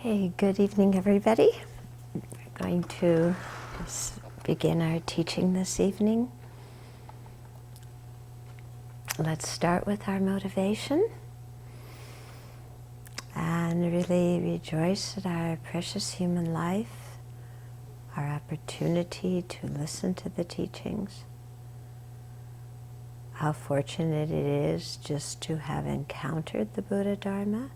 Okay, good evening, everybody. We're going to begin our teaching this evening. Let's start with our motivation and really rejoice at our precious human life, our opportunity to listen to the teachings. How fortunate it is just to have encountered the Buddha Dharma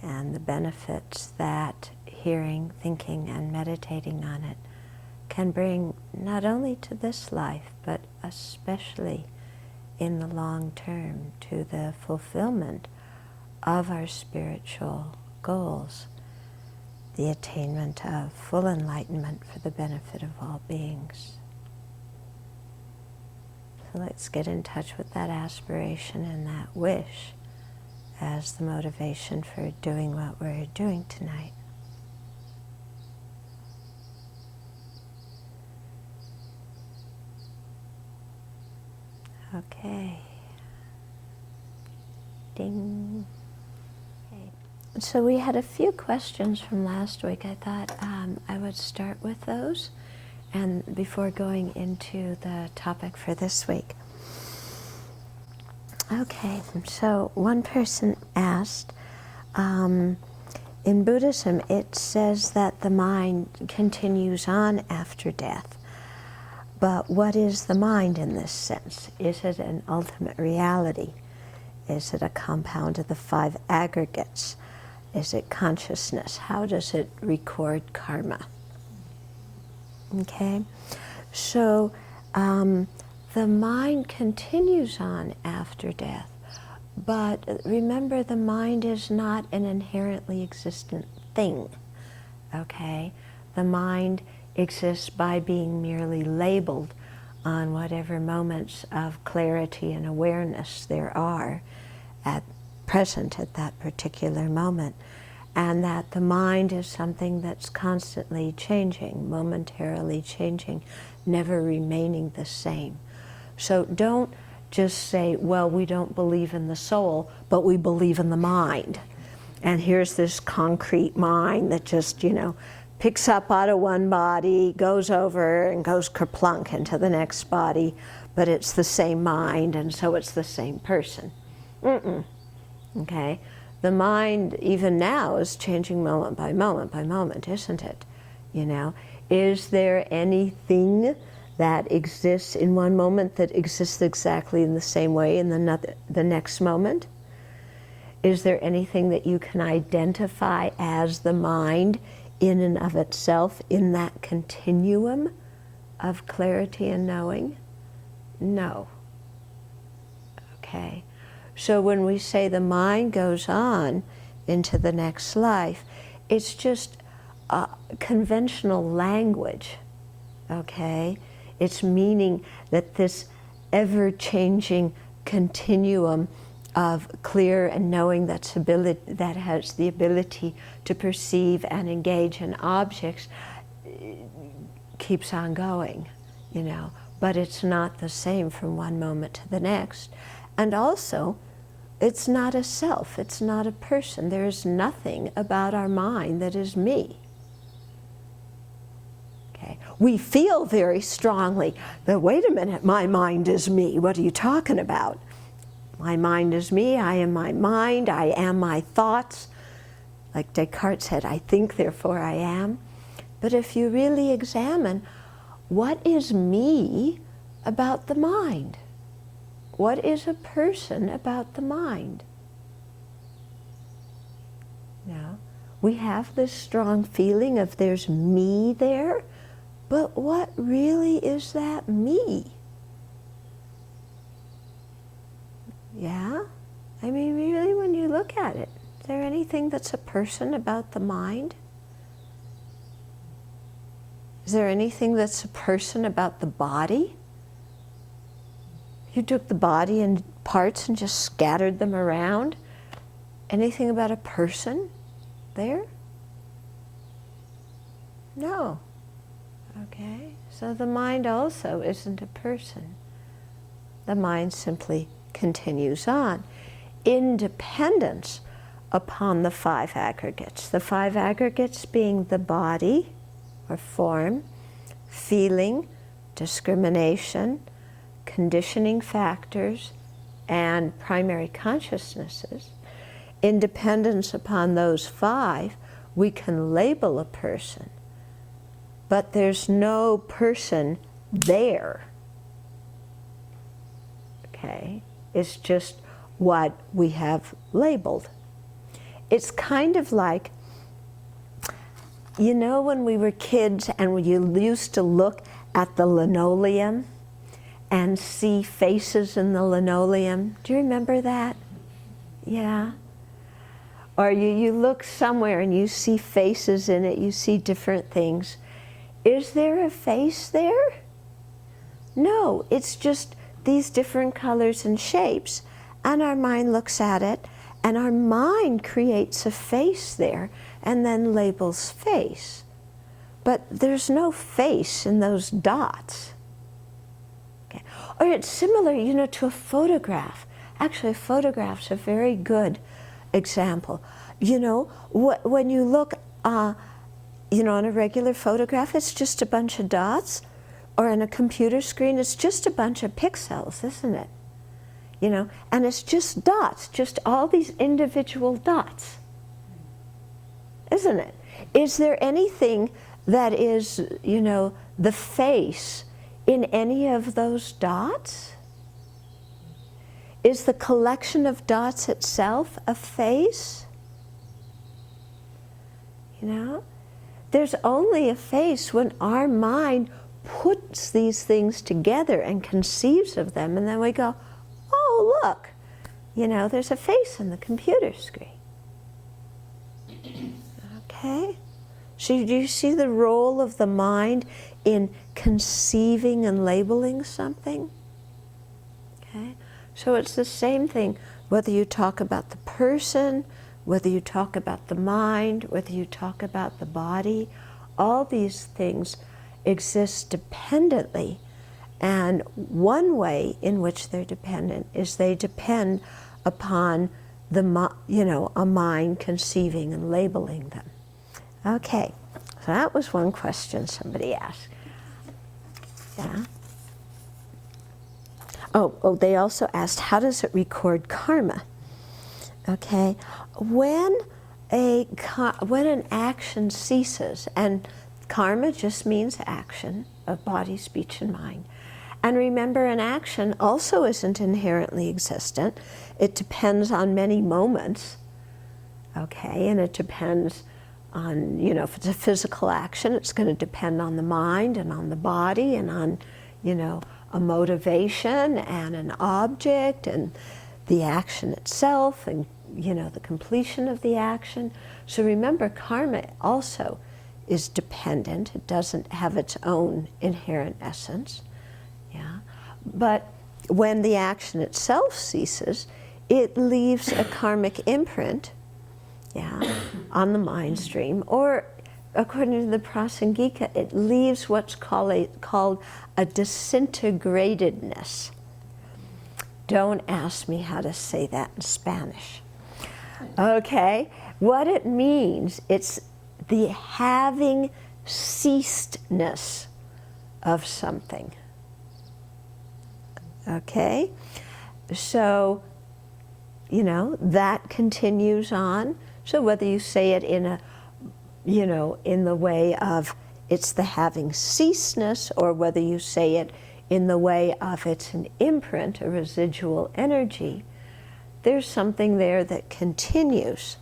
and the benefits that hearing, thinking, and meditating on it can bring not only to this life, but especially in the long term to the fulfillment of our spiritual goals, the attainment of full enlightenment for the benefit of all beings. So let's get in touch with that aspiration and that wish as the motivation for doing what we're doing tonight. Okay. Ding. Okay. So we had a few questions from last week. I thought I would start with those and before going into the topic for this week. Okay, so one person asked, in Buddhism it says that the mind continues on after death, but what is the mind in this sense? Is it an ultimate reality? Is it a compound of the five aggregates? Is it consciousness? How does it record karma? Okay, so the mind continues on after death, but remember, the mind is not an inherently existent thing, okay? The mind exists by being merely labeled on whatever moments of clarity and awareness there are at present at that particular moment, and that the mind is something that's constantly changing, momentarily changing, never remaining the same. So don't just say, well, we don't believe in the soul, but we believe in the mind. And here's this concrete mind that just, picks up out of one body, goes over and goes kerplunk into the next body, but it's the same mind, and so it's the same person. Okay? The mind, even now, is changing moment by moment by moment, isn't it? Is there anything that exists in one moment that exists exactly in the same way in the next moment? Is there anything that you can identify as the mind in and of itself in that continuum of clarity and knowing? No. Okay. So when we say the mind goes on into the next life, it's just conventional language, okay? It's meaning that this ever-changing continuum of clear and knowing that has the ability to perceive and engage in objects keeps on going, but it's not the same from one moment to the next. And also, it's not a self, it's not a person. There is nothing about our mind that is me. Okay. We feel very strongly that, wait a minute, my mind is me. What are you talking about? My mind is me, I am my mind, I am my thoughts. Like Descartes said, I think, therefore I am. But if you really examine, what is me about the mind? What is a person about the mind? We have this strong feeling of there's me there, but what really is that me? Yeah? I mean, really, when you look at it, is there anything that's a person about the mind? Is there anything that's a person about the body? You took the body in parts and just scattered them around. Anything about a person there? No. Okay, so the mind also isn't a person. The mind simply continues on. Independence upon the 5 aggregates. The 5 aggregates being the body or form, feeling, discrimination, conditioning factors, and primary consciousnesses. In dependence upon those 5, we can label a person, but there's no person there. Okay? It's just what we have labeled. It's kind of like, you know, when we were kids and you used to look at the linoleum and see faces in the linoleum. Do you remember that? Yeah. Or you look somewhere and you see faces in it, you see different things. Is there a face there? No, it's just these different colors and shapes, and our mind looks at it, and our mind creates a face there and then labels face. But there's no face in those dots. Okay. Or it's similar, you know, to a photograph. Actually, a photograph's a very good example. You know, when you look, you know, on a regular photograph, it's just a bunch of dots, or on a computer screen, it's just a bunch of pixels, isn't it? You know, and it's just dots, just all these individual dots, isn't it? Is there anything that is, you know, the face in any of those dots? Is the collection of dots itself a face? You know, there's only a face when our mind puts these things together and conceives of them, and then we go, oh, look, you know, there's a face on the computer screen. Okay? So do you see the role of the mind in conceiving and labeling something? Okay? So it's the same thing, whether you talk about the person, whether you talk about the mind, whether you talk about the body, all these things exist dependently. And one way in which they're dependent is they depend upon the, you know, a mind conceiving and labeling them. Okay, so that was one question somebody asked. Yeah. Oh, they also asked, how does it record karma? Okay, when an action ceases, and karma just means action of body, speech, and mind. And remember, an action also isn't inherently existent. It depends on many moments, okay, and it depends on, you know, if it's a physical action, it's going to depend on the mind and on the body and on, you know, a motivation and an object and the action itself and, you know, the completion of the action. So remember, karma also is dependent. It doesn't have its own inherent essence. Yeah. But when the action itself ceases, it leaves a karmic imprint, yeah, on the mind stream, or according to the Prasangika, it leaves what's called a disintegratedness. Don't ask me how to say that in Spanish. Okay, what it means, it's the having ceasedness of something. Okay, so, you know, that continues on. So whether you say it in a, you know, in the way of it's the having ceasedness, or whether you say it in the way of it's an imprint, a residual energy, there's something there that continues.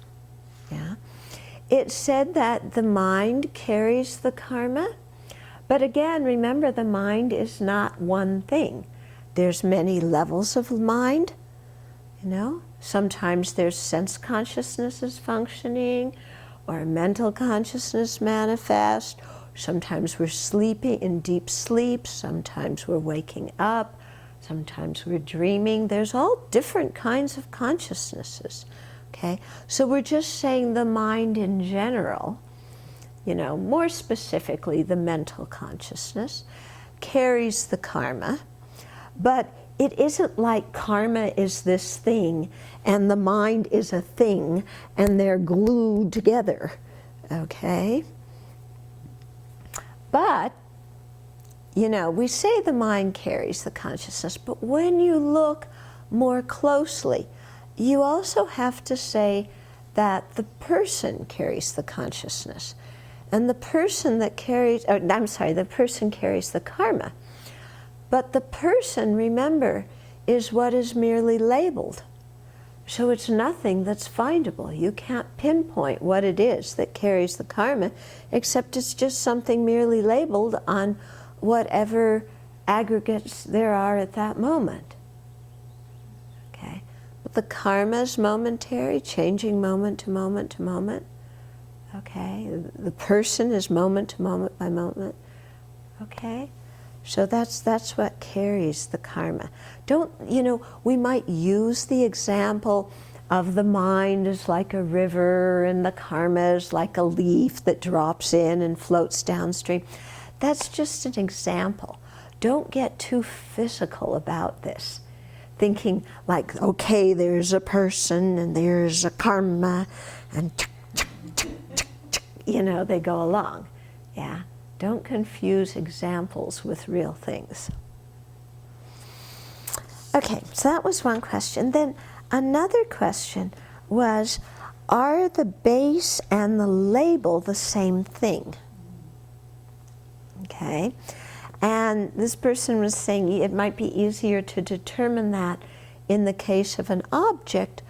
Yeah. It's said that the mind carries the karma, but again, remember, the mind is not one thing. There's many levels of mind, you know. Sometimes there's sense consciousnesses functioning, or mental consciousness manifest. Sometimes we're sleeping in deep sleep, sometimes we're waking up, sometimes we're dreaming. There's all different kinds of consciousnesses, okay? So we're just saying the mind in general, you know, more specifically the mental consciousness, carries the karma, but it isn't like karma is this thing and the mind is a thing and they're glued together, okay? But, you know, we say the mind carries the consciousness, but when you look more closely, you also have to say that the person carries the consciousness. And the person that carries, the person carries the karma. But the person, remember, is what is merely labeled. So it's nothing that's findable. You can't pinpoint what it is that carries the karma, except it's just something merely labeled on whatever aggregates there are at that moment. Okay? But the karma is momentary, changing moment to moment to moment. Okay? The person is moment to moment by moment. Okay? So that's what carries the karma. Don't, you know, we might use the example of the mind is like a river and the karma is like a leaf that drops in and floats downstream. That's just an example. Don't get too physical about this, thinking like, okay, there's a person and there's a karma and you know, they go along. Yeah. Don't confuse examples with real things. Okay, so that was one question. Then another question was, are the base and the label the same thing? Okay, and this person was saying it might be easier to determine that in the case of an object,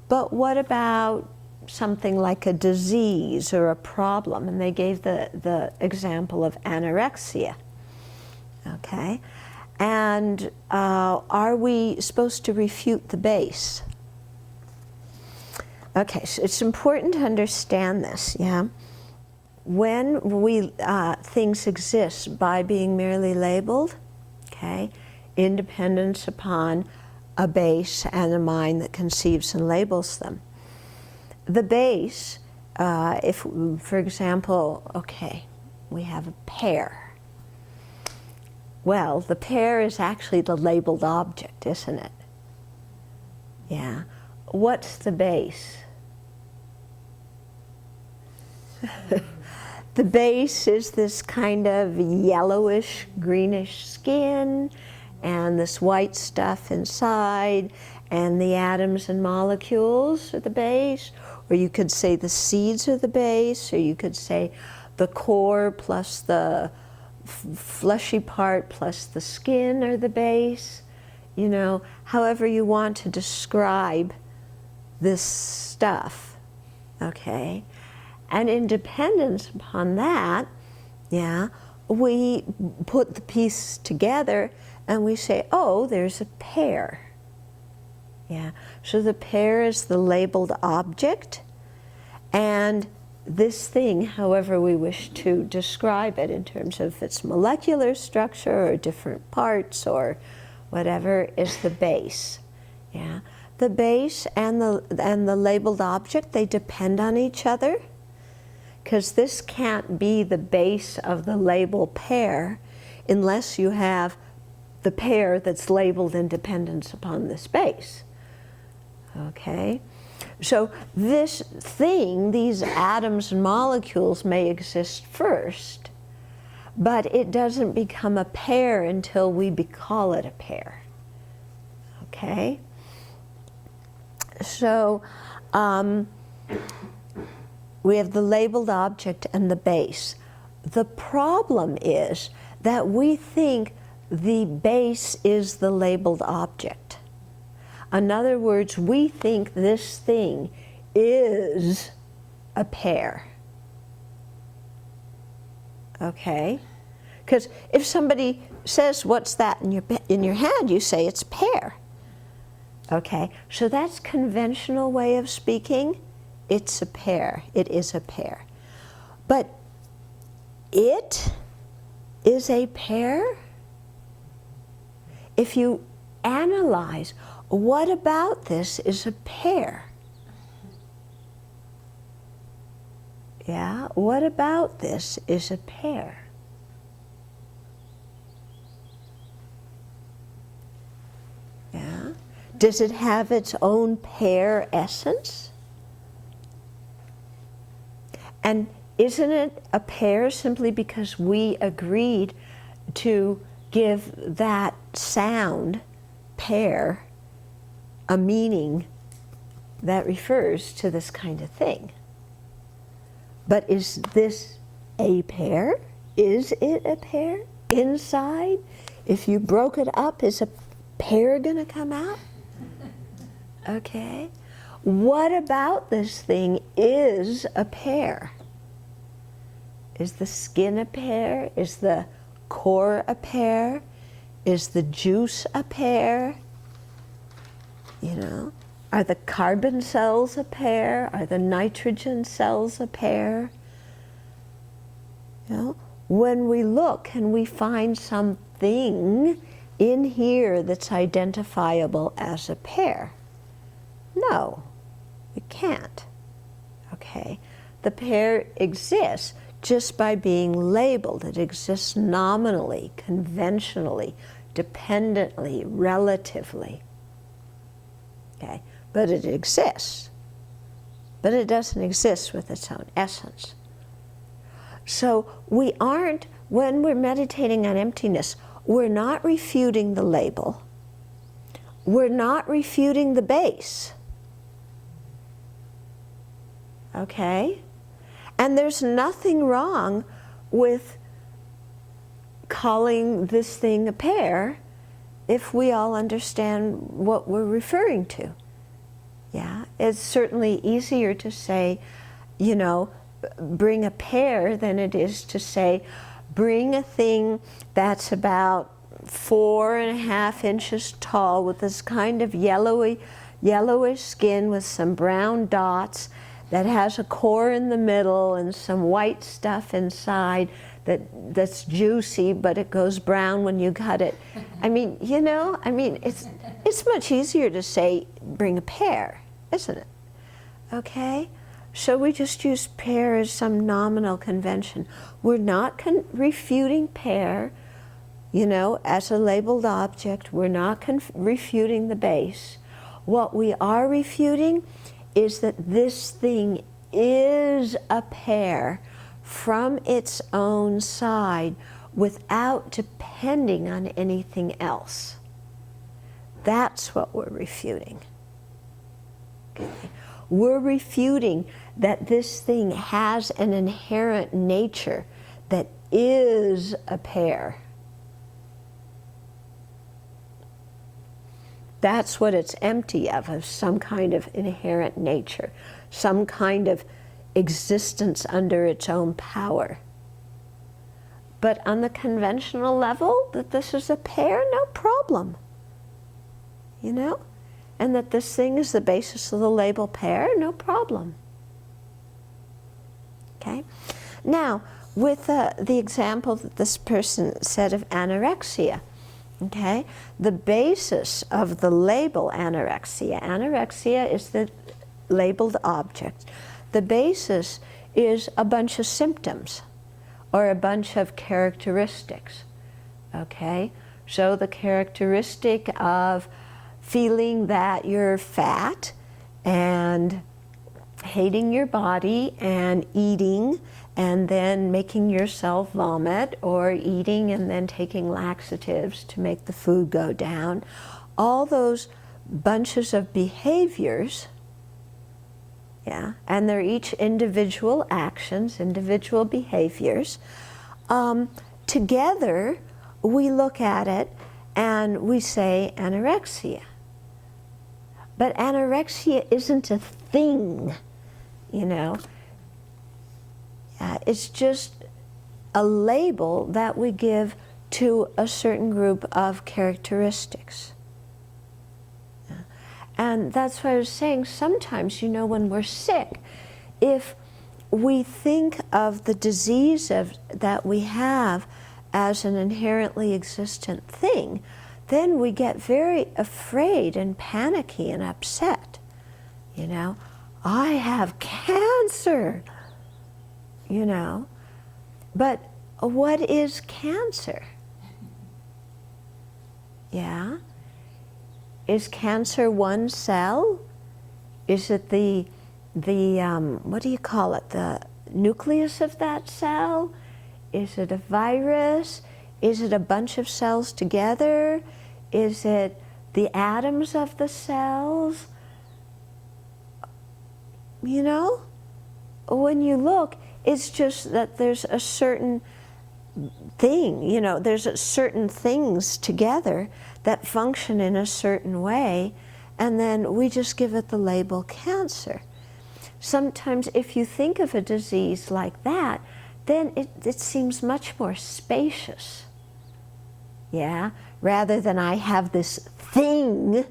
but what about something like a disease or a problem? And they gave the example of anorexia. Okay, and are we supposed to refute the base? Okay, so it's important to understand this, yeah? When things exist by being merely labeled, okay, independence upon a base and a mind that conceives and labels them. The base, if, for example, okay, we have a pear. Well, the pear is actually the labeled object, isn't it? Yeah. What's the base? The base is this kind of yellowish, greenish skin, and this white stuff inside, and the atoms and molecules are the base. Or you could say the seeds are the base, or you could say the core plus the fleshy part plus the skin are the base. You know, however you want to describe this stuff, okay? And in dependence upon that, yeah, we put the pieces together and we say, oh, there's a pear. Yeah, so the pear is the labeled object, and this thing, however we wish to describe it in terms of its molecular structure or different parts or whatever, is the base. Yeah, the base and the labeled object, they depend on each other, because this can't be the base of the label pear unless you have the pear that's labeled in dependence upon this base. Okay, so this thing, these atoms and molecules may exist first, but it doesn't become a pear until we call it a pear. Okay, so we have the labeled object and the base. The problem is that we think the base is the labeled object. In other words, we think this thing is a pear. Okay? Because if somebody says, what's that in your hand, you say it's pear. Okay? So that's conventional way of speaking. It's a pear. It is a pear. But it is a pear? If you analyze, what about this is a pear? Yeah, what about this is a pear? Does it have its own pair essence? And isn't it a pair simply because we agreed to give that sound, pair, a meaning that refers to this kind of thing? But is this a pair? Is it a pair inside? If you broke it up, is a pair going to come out? Okay. What about this thing is a pair? Is the skin a pair? Is the core a pair? Is the juice a pair? You know, are the carbon cells a pair? Are the nitrogen cells a pair? You know, when we look and we find something in here that's identifiable as a pair? No, we can't. Okay, the pair exists just by being labeled. It exists nominally, conventionally, dependently, relatively. Okay, but it exists. But it doesn't exist with its own essence. So we aren't, when we're meditating on emptiness, we're not refuting the label. We're not refuting the base. Okay? And there's nothing wrong with calling this thing a pair if we all understand what we're referring to. Yeah? It's certainly easier to say, you know, bring a pair than it is to say, bring a thing that's about 4.5 inches tall with this kind of yellowish skin with some brown dots that has a core in the middle and some white stuff inside that's juicy, but it goes brown when you cut it. I mean, you know, it's much easier to say, bring a pair, isn't it? Okay? So we just use pair as some nominal convention. We're not refuting pair, you know, as a labeled object. We're not refuting the base. What we are refuting is that this thing is a pair from its own side without depending on anything else. That's what we're refuting. Okay. We're refuting that this thing has an inherent nature that is a pair. That's what it's empty of some kind of inherent nature, some kind of existence under its own power. But on the conventional level, that this is a pair, no problem. You know? And that this thing is the basis of the label pair, no problem. Okay? Now, with the example that this person said of anorexia, okay, the basis of the label anorexia is the labeled object. The basis is a bunch of symptoms or a bunch of characteristics, okay? So the characteristic of feeling that you're fat and hating your body and eating and then making yourself vomit, or eating and then taking laxatives to make the food go down. All those bunches of behaviors, yeah, and they're each individual actions, individual behaviors. Together, we look at it and we say anorexia. But anorexia isn't a thing, you know. It's just a label that we give to a certain group of characteristics. And that's why I was saying sometimes, you know, when we're sick, if we think of the disease that we have as an inherently existent thing, then we get very afraid and panicky and upset. You know, I have cancer, you know. But what is cancer? Yeah? Is cancer one cell? Is it the what do you call it? The nucleus of that cell? Is it a virus? Is it a bunch of cells together? Is it the atoms of the cells? You know, when you look, it's just that there's a certain thing, you know, there's certain things together that function in a certain way, and then we just give it the label cancer. Sometimes if you think of a disease like that, then it seems much more spacious, yeah, rather than I have this thing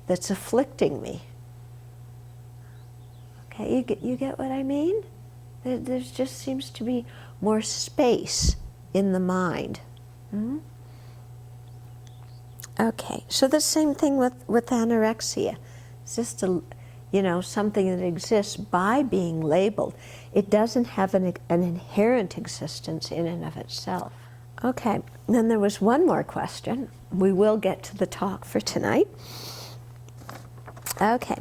that's afflicting me. Okay, you get what I mean? There just seems to be more space in the mind. Hmm? Okay, so the same thing with anorexia. It's just something that exists by being labeled. It doesn't have an inherent existence in and of itself. Okay, then there was one more question. We will get to the talk for tonight. Okay,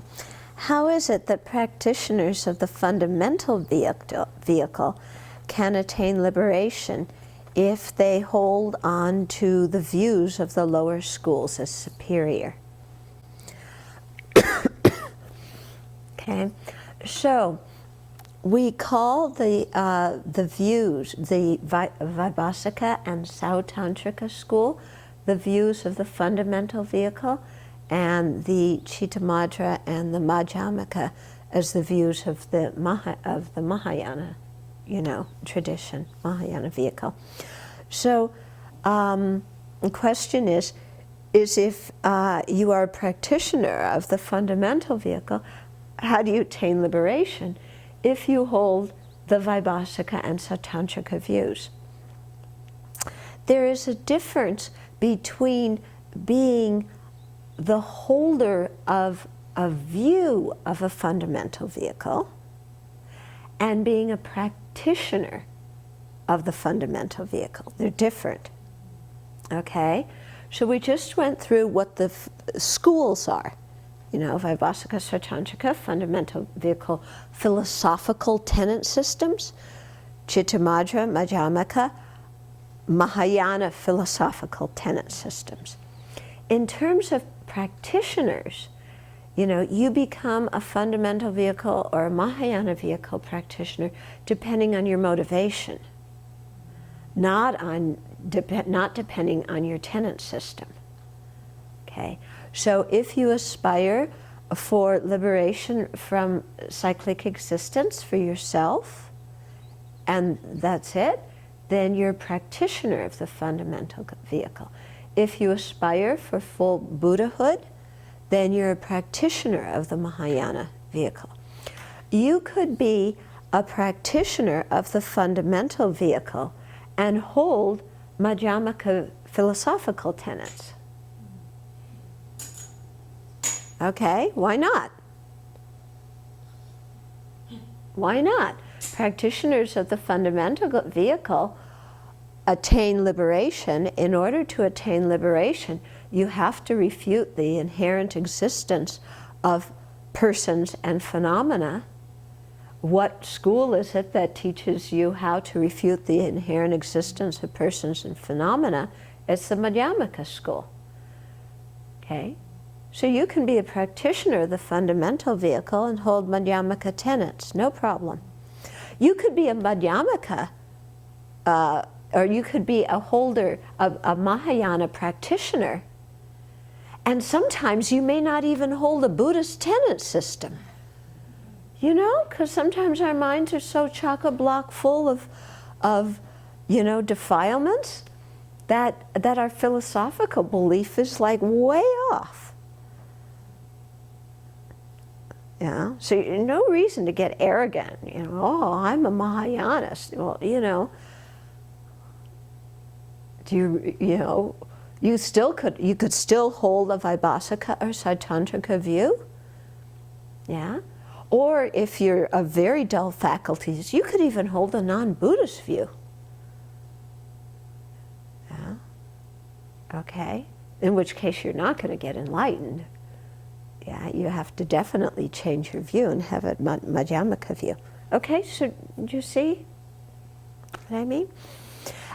how is it that practitioners of the fundamental vehicle can attain liberation if they hold on to the views of the lower schools as superior? Okay, so we call the views, the Vaibhasika and Sautantrika school, the views of the fundamental vehicle, and the Chittamadra and the Madhyamaka as the views of the Mahayana, tradition, Mahayana vehicle. So the question is if you are a practitioner of the fundamental vehicle, how do you attain liberation if you hold the Vaibhasika and Sautantrika views? There is a difference between being the holder of a view of a fundamental vehicle and being a practitioner of the fundamental vehicle. They're different. Okay? So we just went through what the schools are. Vaibhasika, Sautantrika, fundamental vehicle, philosophical tenet systems, Chittamadra, Madhyamaka, Mahayana philosophical tenet systems. In terms of practitioners, you become a fundamental vehicle or a Mahayana vehicle practitioner depending on your motivation, not depending on your tenet system. Okay, so if you aspire for liberation from cyclic existence for yourself, and that's it, then you're a practitioner of the fundamental vehicle. If you aspire for full Buddhahood, then you're a practitioner of the Mahayana vehicle. You could be a practitioner of the fundamental vehicle and hold Madhyamaka philosophical tenets. Okay, why not? Why not? Practitioners of the fundamental vehicle attain liberation. In order to attain liberation, you have to refute the inherent existence of persons and phenomena. What school is it that teaches you how to refute the inherent existence of persons and phenomena? It's the Madhyamaka school. Okay? So you can be a practitioner of the fundamental vehicle and hold Madhyamaka tenets, no problem. You could be a Madhyamaka, or you could be a holder of a Mahayana practitioner, and sometimes you may not even hold a Buddhist tenet system. Because sometimes our minds are so chock-a-block full of defilements that our philosophical belief is like way off. Yeah, so no reason to get arrogant. Oh, I'm a Mahayanist. Well, you could still hold a Vaibhasika or Sautantrika view. Yeah, or if you're of very dull faculties, you could even hold a non-Buddhist view. Yeah. Okay. in which case you're not going to get enlightened. Yeah, you have to definitely change your view and have a Madhyamaka view. Okay, so do you see what I mean?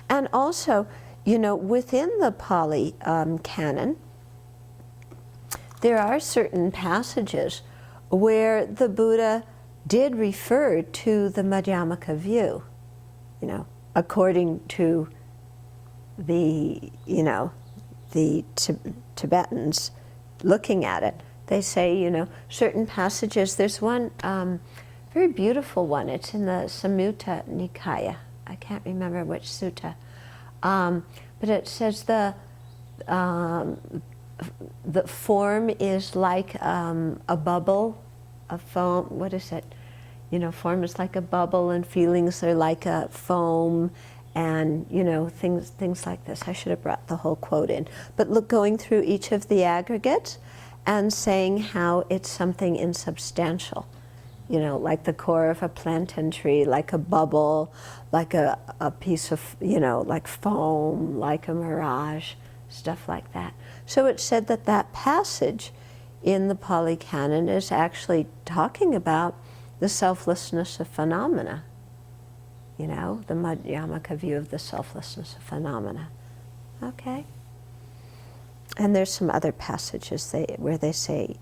And also, you know, within the Pali canon, there are certain passages where the Buddha did refer to the Madhyamaka view, you know, according to the, you know, the Tibetans looking at it. They say, you know, certain passages, there's one very beautiful one, it's in the Samyutta Nikaya. I can't remember which sutta. But it says the form is like a bubble, a foam, what is it? You know, form is like a bubble and feelings are like a foam, and, you know, things like this. I should have brought the whole quote in. But look, going through each of the aggregates and saying how it's something insubstantial. You know, like the core of a plantain tree, like a bubble, like a piece of, you know, like foam, like a mirage, stuff like that. So it's said that that passage in the Pali Canon is actually talking about the selflessness of phenomena. You know, the Madhyamaka view of the selflessness of phenomena. Okay? And there's some other passages where they say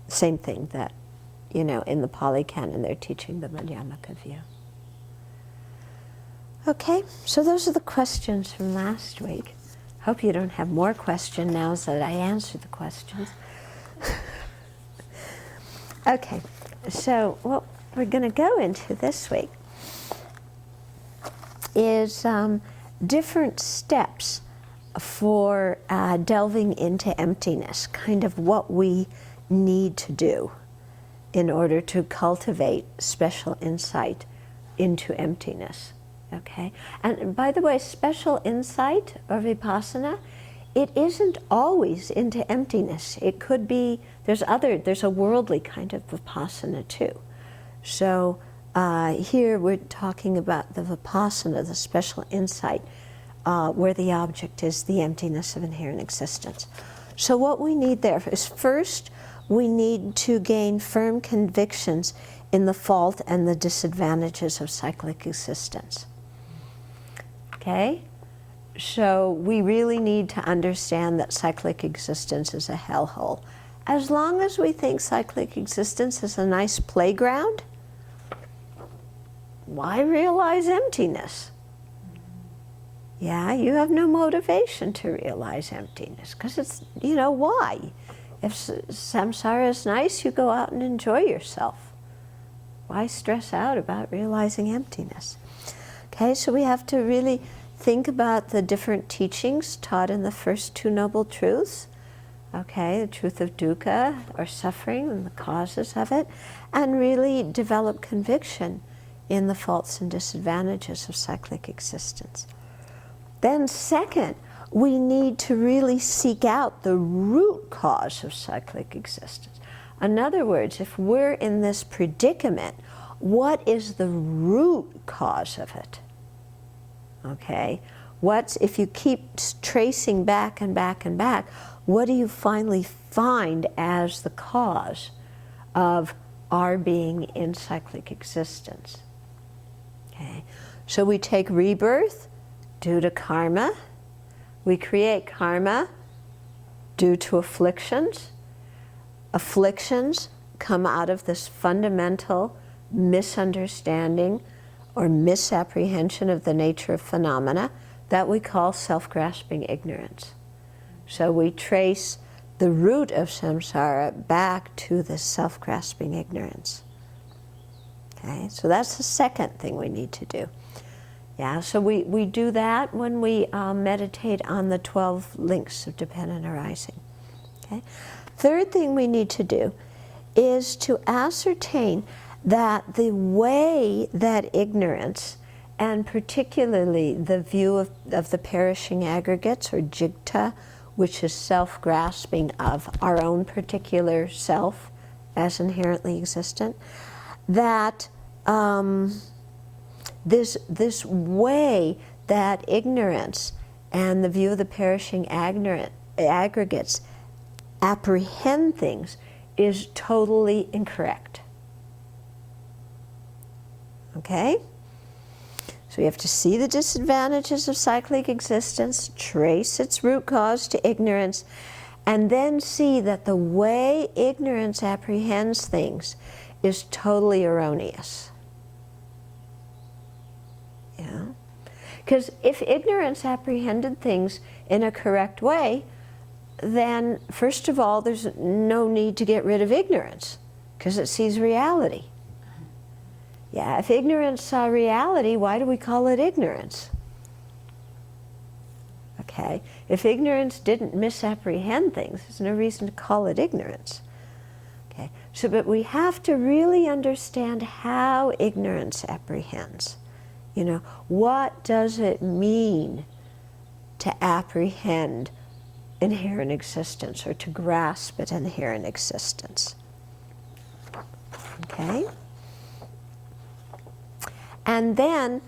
same thing, that, you know, in the Pali Canon they're teaching the Madhyamaka view. Okay, so those are the questions from last week. Hope you don't have more questions now that I answered the questions. Okay, so what we're going to go into this week is different steps for delving into emptiness, kind of what we need to do in order to cultivate special insight into emptiness. Okay? And by the way, special insight or vipassana, it isn't always into emptiness. It could be, there's a worldly kind of vipassana too. So here we're talking about the vipassana, the special insight, where the object is the emptiness of inherent existence. So what we need there is, first, we need to gain firm convictions in the fault and the disadvantages of cyclic existence. Okay? So we really need to understand that cyclic existence is a hellhole. As long as we think cyclic existence is a nice playground, why realize emptiness? Yeah, you have no motivation to realize emptiness, because it's, you know, why? If samsara is nice, you go out and enjoy yourself. Why stress out about realizing emptiness? Okay, so we have to really think about the different teachings taught in the first two Noble Truths. Okay, the truth of dukkha, or suffering, and the causes of it, and really develop conviction in the faults and disadvantages of cyclic existence. Then second, we need to really seek out the root cause of cyclic existence. In other words, if we're in this predicament, what is the root cause of it? Okay, if you keep tracing back and back and back, what do you finally find as the cause of our being in cyclic existence? Okay, so we take rebirth due to karma. We create karma due to afflictions. Afflictions come out of this fundamental misunderstanding or misapprehension of the nature of phenomena that we call self-grasping ignorance. So we trace the root of samsara back to this self-grasping ignorance. Okay, so that's the second thing we need to do. Yeah, so we do that when we meditate on the 12 links of dependent arising. Okay? Third thing we need to do is to ascertain that the way that ignorance, and particularly the view of the perishing aggregates, or jigta, which is self-grasping of our own particular self as inherently existent, that this way that ignorance and the view of the perishing aggregates apprehend things is totally incorrect. Okay? So we have to see the disadvantages of cyclic existence, trace its root cause to ignorance, and then see that the way ignorance apprehends things is totally erroneous. Yeah? Because if ignorance apprehended things in a correct way, then first of all, there's no need to get rid of ignorance, because it sees reality. Yeah, if ignorance saw reality, why do we call it ignorance? Okay, if ignorance didn't misapprehend things, there's no reason to call it ignorance. Okay, so but we have to really understand how ignorance apprehends. You know, what does it mean to apprehend inherent existence or to grasp at inherent existence? Okay? And then,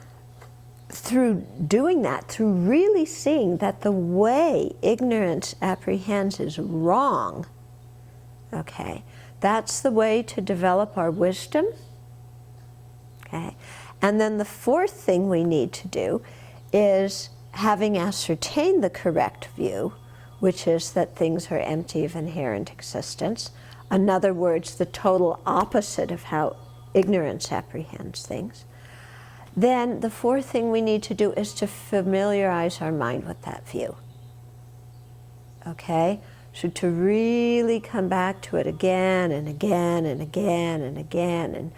through doing that, through really seeing that the way ignorance apprehends is wrong, okay, that's the way to develop our wisdom, okay? And then the fourth thing we need to do is, having ascertained the correct view, which is that things are empty of inherent existence, in other words, the total opposite of how ignorance apprehends things, then the fourth thing we need to do is to familiarize our mind with that view. Okay? So to really come back to it again and again and again and again and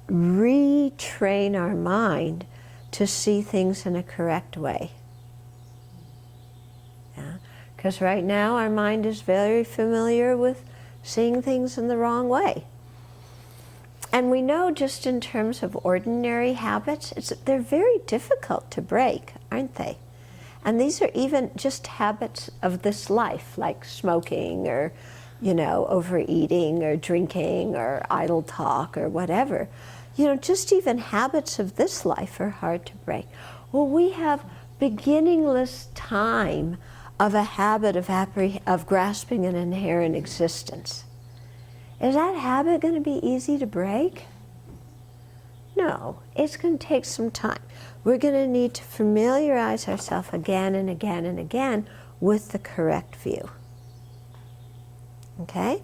retrain our mind to see things in a correct way. Yeah? Because right now our mind is very familiar with seeing things in the wrong way. And we know just in terms of ordinary habits, they're very difficult to break, aren't they? And these are even just habits of this life, like smoking or, you know, overeating or drinking or idle talk or whatever. You know, just even habits of this life are hard to break. Well, we have beginningless time of a habit of grasping an inherent existence. Is that habit going to be easy to break? No, it's going to take some time. We're going to need to familiarize ourselves again and again and again with the correct view. Okay?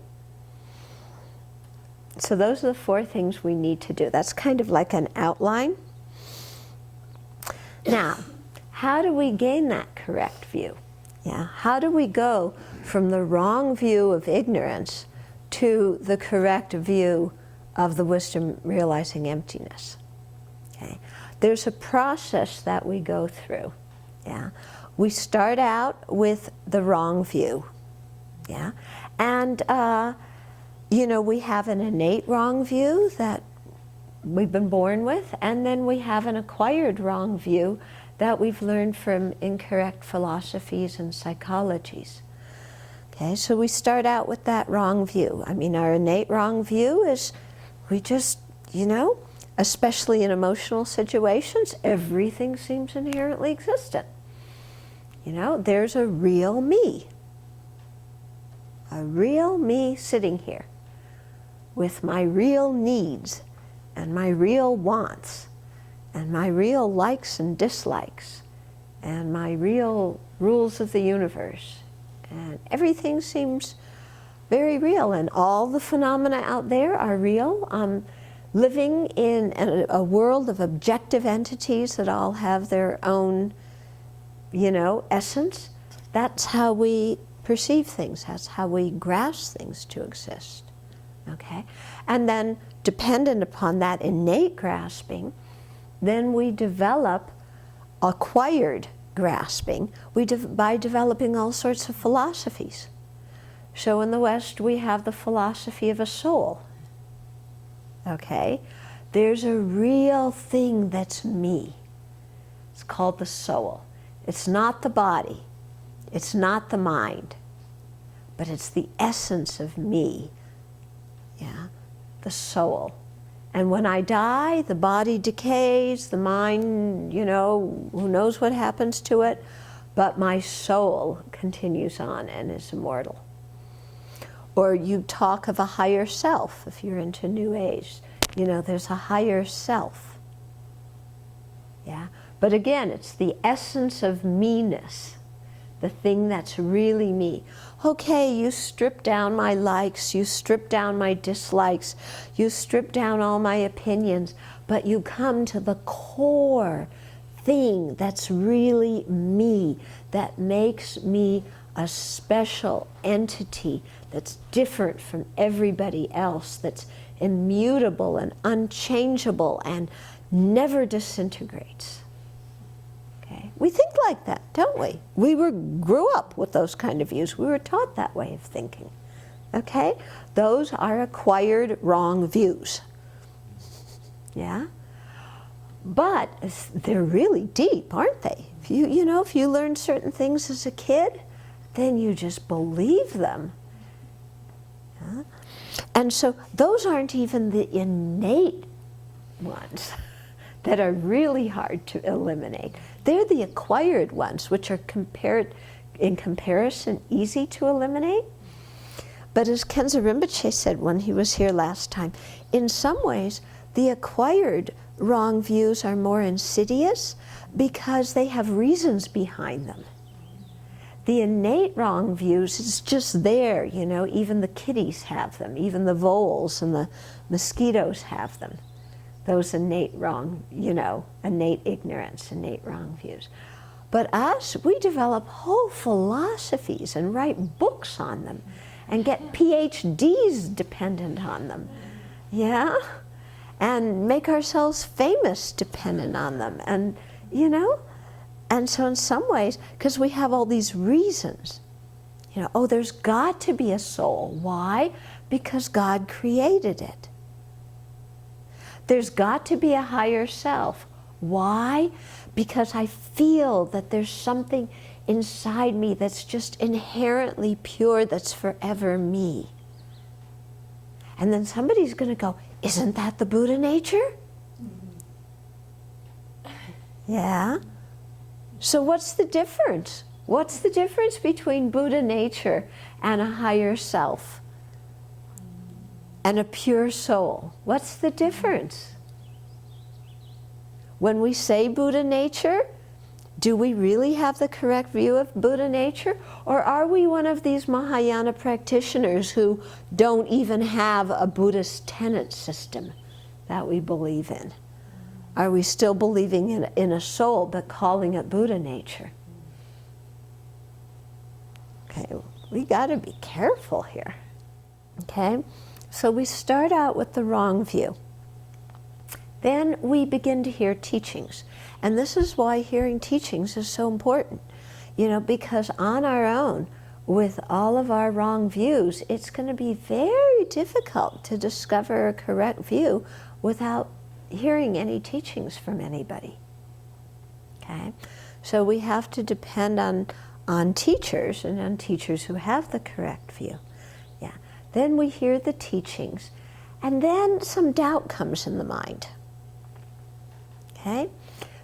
So those are the four things we need to do. That's kind of like an outline. Now, how do we gain that correct view? Yeah, how do we go from the wrong view of ignorance to the correct view of the wisdom realizing emptiness? Okay. There's a process that we go through. Yeah. We start out with the wrong view. Yeah. And, you know, we have an innate wrong view that we've been born with, and then we have an acquired wrong view that we've learned from incorrect philosophies and psychologies. Okay, so we start out with that wrong view. I mean, our innate wrong view is we just, you know, especially in emotional situations, everything seems inherently existent. You know, there's a real me sitting here with my real needs and my real wants and my real likes and dislikes and my real rules of the universe. And everything seems very real, and all the phenomena out there are real. Living in a world of objective entities that all have their own, you know, essence, that's how we perceive things, that's how we grasp things to exist. Okay? And then, dependent upon that innate grasping, then we develop acquired grasping by developing all sorts of philosophies. So in the West we have the philosophy of a soul. Okay? There's a real thing that's me. It's called the soul. It's not the body. It's not the mind. But it's the essence of me. Yeah? The soul. And when I die, the body decays, the mind, you know, who knows what happens to it, but my soul continues on and is immortal. Or you talk of a higher self, if you're into New Age. You know, there's a higher self. Yeah? But again, it's the essence of me-ness, the thing that's really me. Okay, you strip down my likes, you strip down my dislikes, you strip down all my opinions, but you come to the core thing that's really me, that makes me a special entity that's different from everybody else, that's immutable and unchangeable and never disintegrates. Okay? We think like that, don't we? We grew up with those kind of views. We were taught that way of thinking. Okay? Those are acquired wrong views. Yeah? But they're really deep, aren't they? If if you learn certain things as a kid, then you just believe them. Yeah? And so those aren't even the innate ones that are really hard to eliminate. They're the acquired ones, which are in comparison easy to eliminate. But as Khenzo Rinpoche said when he was here last time, in some ways the acquired wrong views are more insidious because they have reasons behind them. The innate wrong views is just there, even the kitties have them, even the voles and the mosquitoes have them. Those innate wrong, innate ignorance, innate wrong views. But us, we develop whole philosophies and write books on them and get PhDs dependent on them. Yeah? And make ourselves famous dependent on them. And, and so in some ways, because we have all these reasons, there's got to be a soul. Why? Because God created it. There's got to be a higher self. Why? Because I feel that there's something inside me that's just inherently pure, that's forever me. And then somebody's going to go, isn't that the Buddha nature? Yeah. So what's the difference? What's the difference between Buddha nature and a higher self and a pure soul? What's the difference? When we say Buddha nature, do we really have the correct view of Buddha nature? Or are we one of these Mahayana practitioners who don't even have a Buddhist tenet system that we believe in? Are we still believing in a soul but calling it Buddha nature? Okay, we got to be careful here. Okay, so we start out with the wrong view. Then we begin to hear teachings. And this is why hearing teachings is so important. Because on our own, with all of our wrong views, it's going to be very difficult to discover a correct view without hearing any teachings from anybody. Okay? So we have to depend on teachers, and on teachers who have the correct view. Yeah. Then we hear the teachings, and then some doubt comes in the mind. Okay?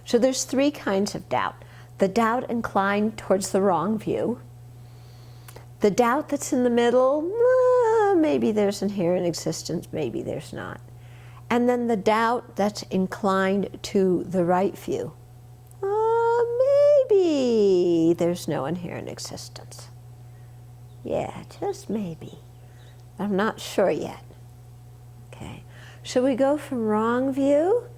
So there's three kinds of doubt. The doubt inclined towards the wrong view. The doubt that's in the middle, maybe there's inherent existence, maybe there's not. And then the doubt that's inclined to the right view. Maybe there's no inherent existence. Yeah, just maybe. I'm not sure yet. Okay. So we go from wrong view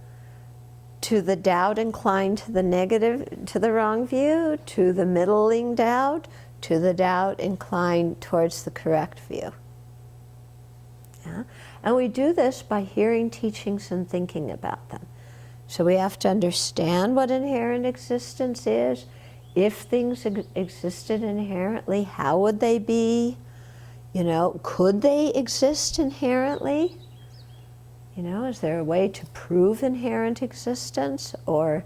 to the doubt inclined to the negative, to the wrong view, to the middling doubt, to the doubt inclined towards the correct view. Yeah? And we do this by hearing teachings and thinking about them. So we have to understand what inherent existence is. If things existed inherently, how would they be? Could they exist inherently? Is there a way to prove inherent existence? Or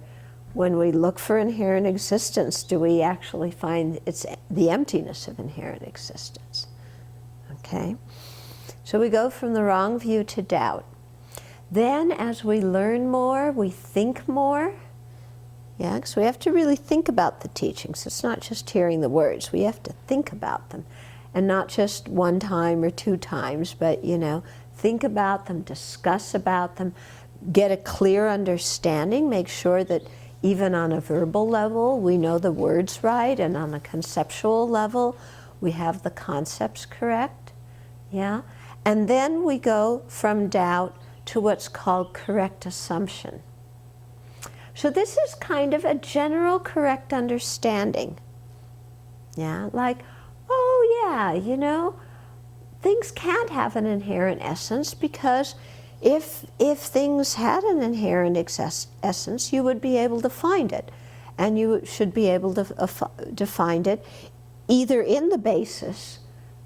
when we look for inherent existence, do we actually find it's the emptiness of inherent existence? Okay? So we go from the wrong view to doubt. Then as we learn more, we think more, Yeah, because we have to really think about the teachings. It's not just hearing the words. We have to think about them. And not just one time or two times, but, you know, think about them, discuss about them, get a clear understanding, make sure that even on a verbal level we know the words right, and on a conceptual level we have the concepts correct. Yeah? And then we go from doubt to what's called correct assumption. So this is kind of a general correct understanding. Yeah, like, oh yeah, you know, things can't have an inherent essence, because if things had an inherent essence, you would be able to find it. And you should be able to find it either in the basis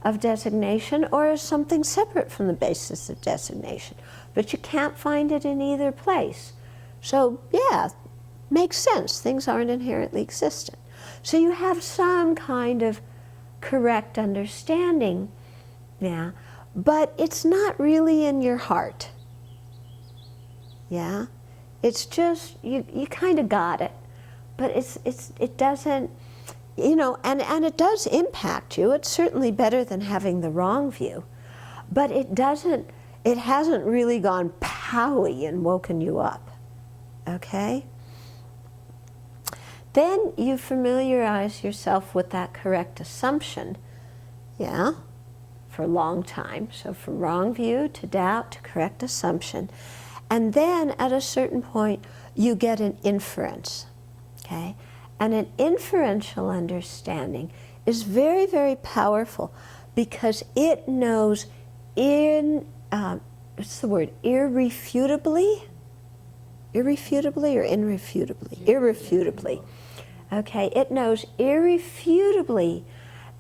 of designation or as something separate from the basis of designation. But you can't find it in either place. So yeah, makes sense. Things aren't inherently existent. So you have some kind of correct understanding, yeah, but it's not really in your heart. Yeah, it's just you kind of got it, but it doesn't, you know, and it does impact you. It's certainly better than having the wrong view, but it hasn't really gone powy and woken you up. Okay? Then you familiarize yourself with that correct assumption, yeah, for a long time. So from wrong view to doubt to correct assumption. And then at a certain point you get an inference, okay? And an inferential understanding is very, very powerful, because it knows what's the word, irrefutably? Irrefutably or irrefutably? Irrefutably. Okay, it knows irrefutably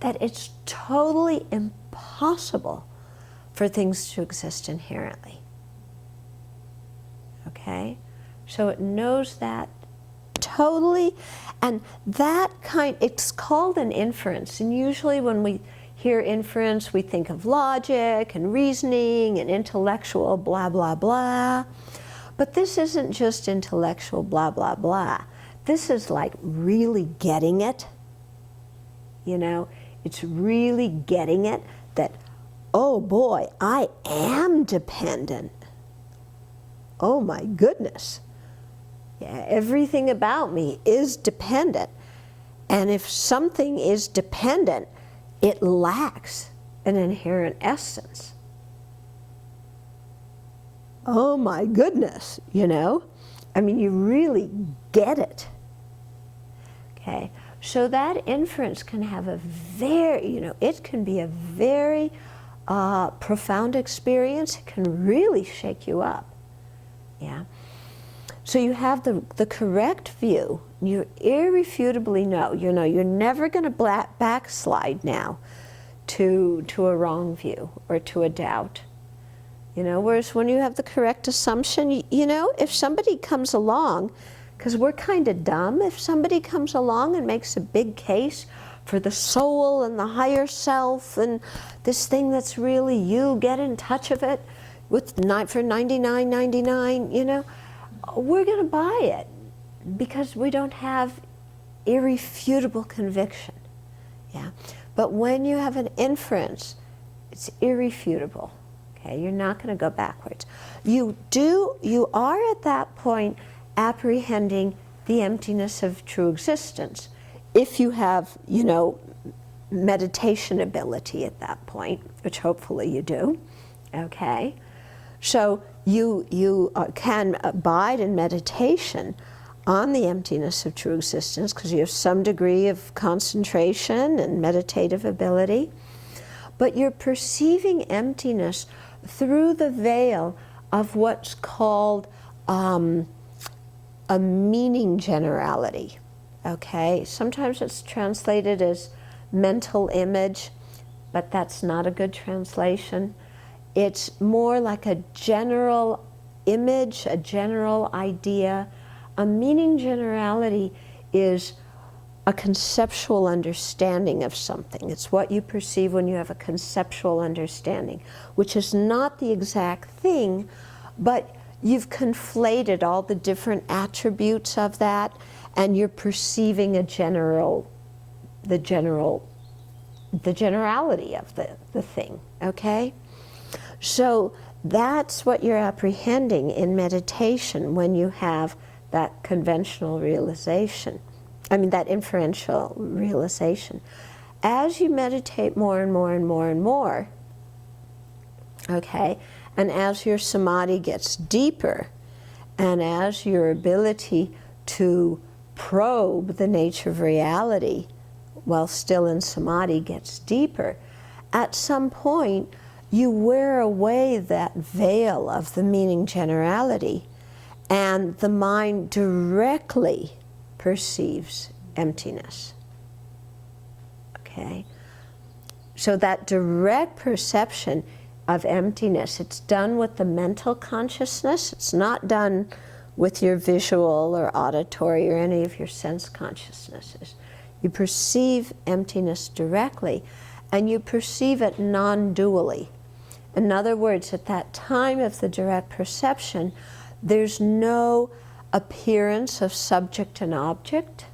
that it's totally impossible for things to exist inherently. Okay? So it knows that totally, and that it's called an inference. And usually when we hear inference, we think of logic and reasoning and intellectual blah, blah, blah. But this isn't just intellectual blah, blah, blah. This is like really getting it. You know, it's really getting it that, oh boy, I am dependent. Oh my goodness. Yeah, everything about me is dependent. And if something is dependent, it lacks an inherent essence. Oh my goodness, you know? I mean, you really get it. Okay, so that inference can have a very, you know, it can be a very profound experience. It can really shake you up. Yeah. So you have the correct view. You irrefutably know, you know, you're never going to backslide now to a wrong view or to a doubt. You know, whereas when you have the correct assumption, you know, if somebody comes along, because we're kind of dumb, if somebody comes along and makes a big case for the soul and the higher self and this thing that's really you, get in touch with it for $99.99, you know, we're going to buy it because we don't have irrefutable conviction. Yeah, but when you have an inference, it's irrefutable. Okay, you're not going to go backwards. You are at that point apprehending the emptiness of true existence. If you have, you know, meditation ability at that point, which hopefully you do, okay? So you can abide in meditation on the emptiness of true existence because you have some degree of concentration and meditative ability, but you're perceiving emptiness through the veil of what's called a meaning generality, okay? Sometimes it's translated as mental image, but that's not a good translation. It's more like a general image, a general idea. A meaning generality is a conceptual understanding of something. It's what you perceive when you have a conceptual understanding, which is not the exact thing, but you've conflated all the different attributes of that, and you're perceiving the generality of the thing, okay? So that's what you're apprehending in meditation when you have that conventional realization. I mean, that inferential realization. As you meditate more and more and more and more, okay, and as your samadhi gets deeper, and as your ability to probe the nature of reality while still in samadhi gets deeper, at some point you wear away that veil of the meaning generality, and the mind directly perceives emptiness. Okay? So that direct perception of emptiness, it's done with the mental consciousness. It's not done with your visual or auditory or any of your sense consciousnesses. You perceive emptiness directly, and you perceive it non-dually. In other words, at that time of the direct perception, there's no appearance of subject and object.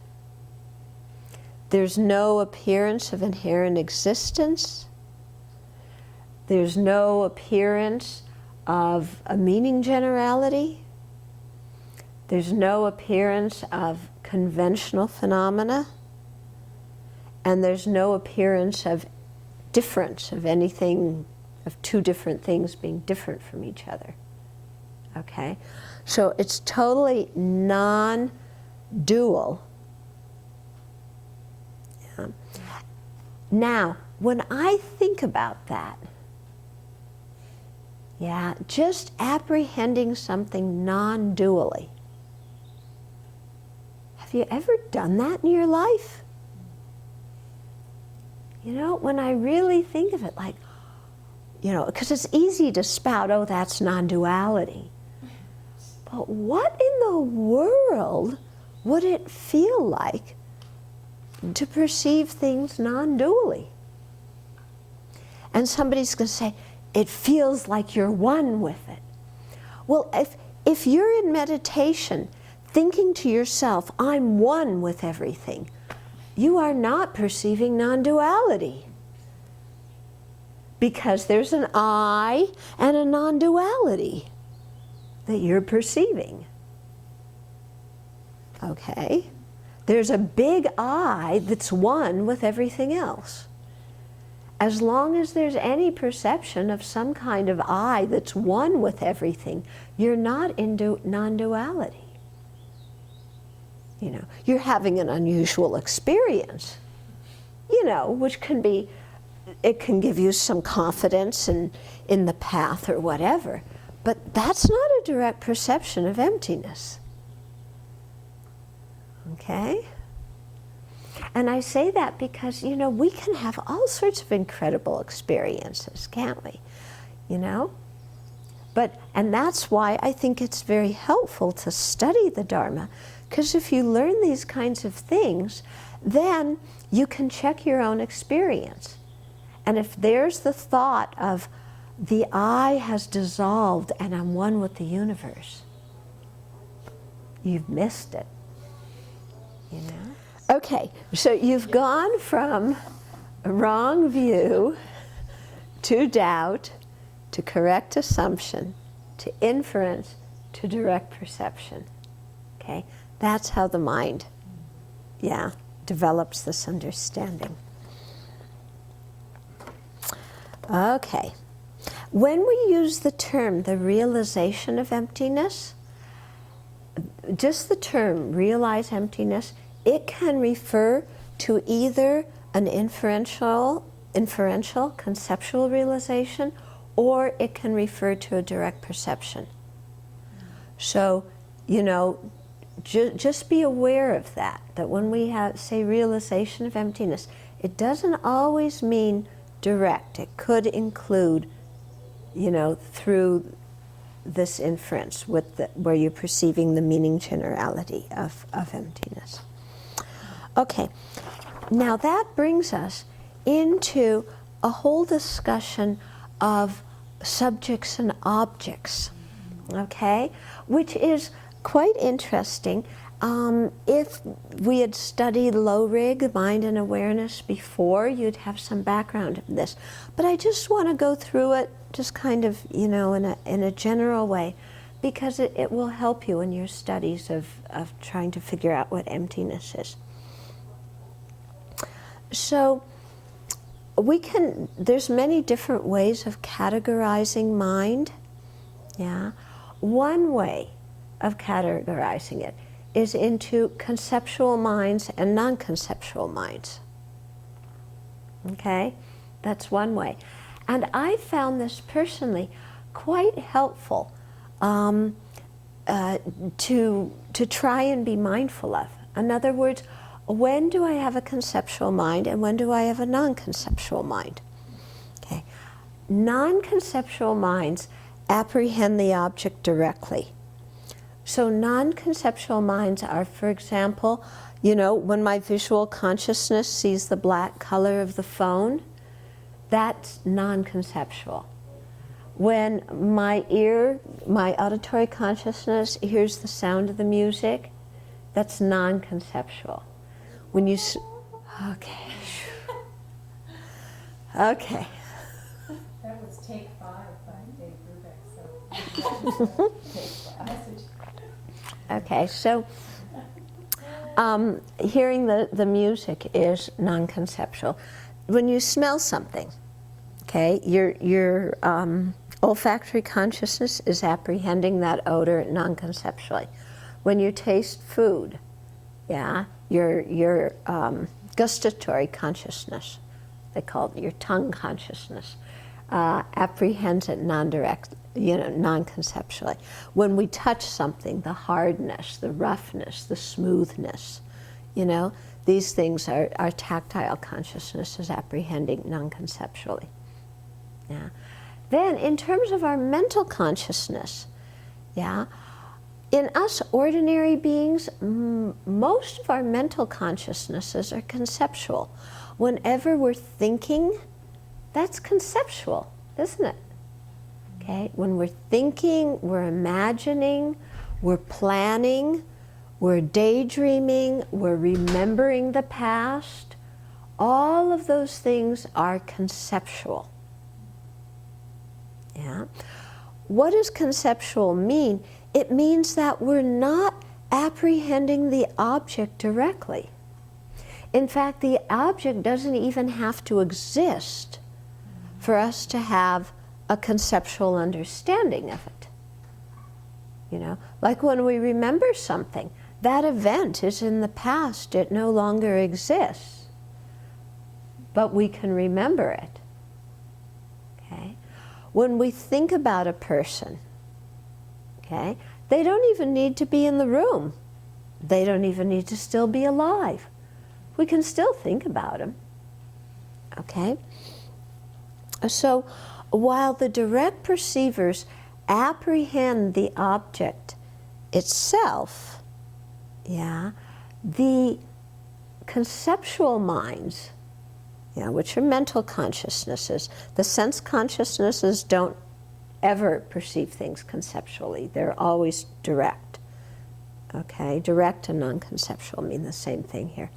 There's no appearance of inherent existence. There's no appearance of a meaning generality. There's no appearance of conventional phenomena. And there's no appearance of difference, of anything, of two different things being different from each other. Okay? So it's totally non-dual. Yeah. Now, when I think about that, yeah, just apprehending something non-dually. Have you ever done that in your life? You know, when I really think of it, like, you know, because it's easy to spout, oh, that's non-duality. But what in the world would it feel like to perceive things non-dually? And somebody's going to say, it feels like you're one with it. Well, if you're in meditation thinking to yourself, I'm one with everything, you are not perceiving non-duality. Because there's an I and a non-duality that you're perceiving. Okay? There's a big I that's one with everything else. As long as there's any perception of some kind of I that's one with everything, you're not in non-duality. You know, you're having an unusual experience, you know, which can be, it can give you some confidence in the path or whatever, but that's not a direct perception of emptiness. Okay? And I say that because, you know, we can have all sorts of incredible experiences, can't we? You know? And that's why I think it's very helpful to study the Dharma, because if you learn these kinds of things, then you can check your own experience. And if there's the thought of the I has dissolved and I'm one with the universe, you've missed it, you know? Okay, so you've gone from a wrong view to doubt, to correct assumption, to inference, to direct perception. Okay, that's how the mind, yeah, develops this understanding. Okay, when we use the term the realization of emptiness, just the term realize emptiness, it can refer to either an inferential, conceptual realization, or it can refer to a direct perception. So, you know, just be aware of that when we say realization of emptiness, it doesn't always mean direct. It could include, you know, through this inference where you're perceiving the meaning generality of emptiness. Okay, now that brings us into a whole discussion of subjects and objects, okay, which is quite interesting. If we had studied low-rig, mind and awareness, before, you'd have some background in this. But I just want to go through it just kind of, you know, in a general way, because it will help you in your studies of trying to figure out what emptiness is. So there's many different ways of categorizing mind. Yeah. One way of categorizing it is into conceptual minds and non-conceptual minds. Okay? That's one way. And I found this personally quite helpful to try and be mindful of. In other words, when do I have a conceptual mind and when do I have a non-conceptual mind? Okay. Non-conceptual minds apprehend the object directly. So non-conceptual minds are, for example, you know, when my visual consciousness sees the black color of the phone, that's non-conceptual. When my auditory consciousness hears the sound of the music, that's non-conceptual. When you, okay. Okay. That was take 5 by Dave Brubeck, so message. Okay, so hearing the music is non-conceptual. When you smell something, okay, your olfactory consciousness is apprehending that odor non-conceptually. When you taste food, yeah, your gustatory consciousness, they call it your tongue consciousness, apprehends it non-conceptually. When we touch something, the hardness, the roughness, the smoothness, you know, these things our tactile consciousness is apprehending non-conceptually. Yeah. Then, in terms of our mental consciousness, yeah, in us ordinary beings, most of our mental consciousnesses are conceptual. Whenever we're thinking, that's conceptual, isn't it? Okay, when we're thinking, we're imagining, we're planning, we're daydreaming, we're remembering the past, all of those things are conceptual. Yeah. What does conceptual mean? It means that we're not apprehending the object directly. In fact, the object doesn't even have to exist for us to have a conceptual understanding of it. You know, like when we remember something, that event is in the past, it no longer exists, but we can remember it. Okay? When we think about a person, okay, they don't even need to be in the room. They don't even need to still be alive. We can still think about them. Okay? So, while the direct perceivers apprehend the object itself, yeah, the conceptual minds, yeah, which are mental consciousnesses, the sense consciousnesses don't ever perceive things conceptually. They're always direct. Okay, direct and non-conceptual mean the same thing here.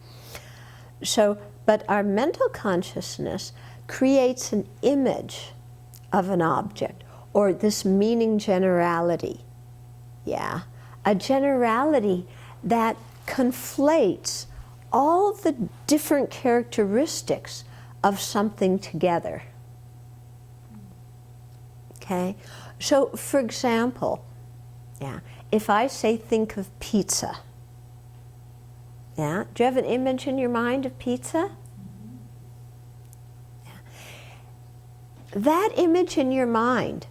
So, but our mental consciousness creates an image of an object, or this meaning generality. Yeah, a generality that conflates all the different characteristics of something together. Okay, so for example, yeah, if I say think of pizza, yeah, do you have an image in your mind of pizza? Yeah. That image in your mind,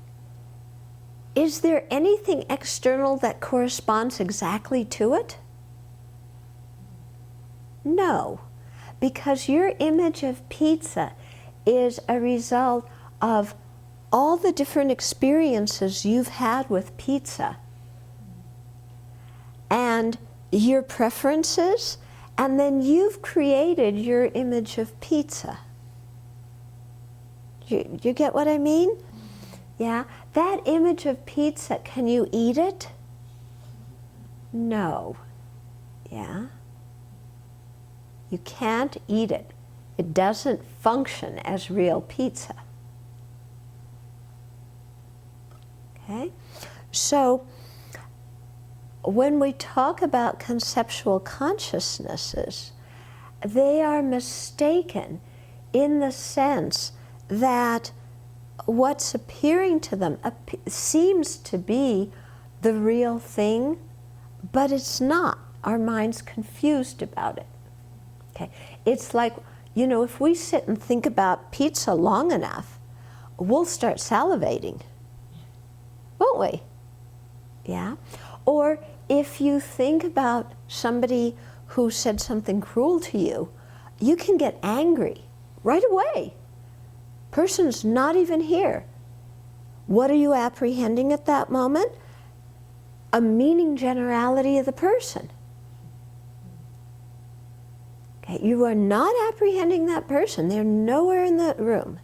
is there anything external that corresponds exactly to it? No, because your image of pizza is a result of all the different experiences you've had with pizza and your preferences, and then you've created your image of pizza. You get what I mean? Yeah? That image of pizza, can you eat it? No. Yeah? You can't eat it. It doesn't function as real pizza. Okay? So, when we talk about conceptual consciousnesses, they are mistaken in the sense that what's appearing to them seems to be the real thing, but it's not. Our mind's confused about it. Okay? It's like, you know, if we sit and think about pizza long enough, we'll start salivating, won't we? Yeah? Or if you think about somebody who said something cruel to you, you can get angry right away. Person's not even here. What are you apprehending at that moment? A meaning generality of the person. Okay, you are not apprehending that person. They're nowhere in the room.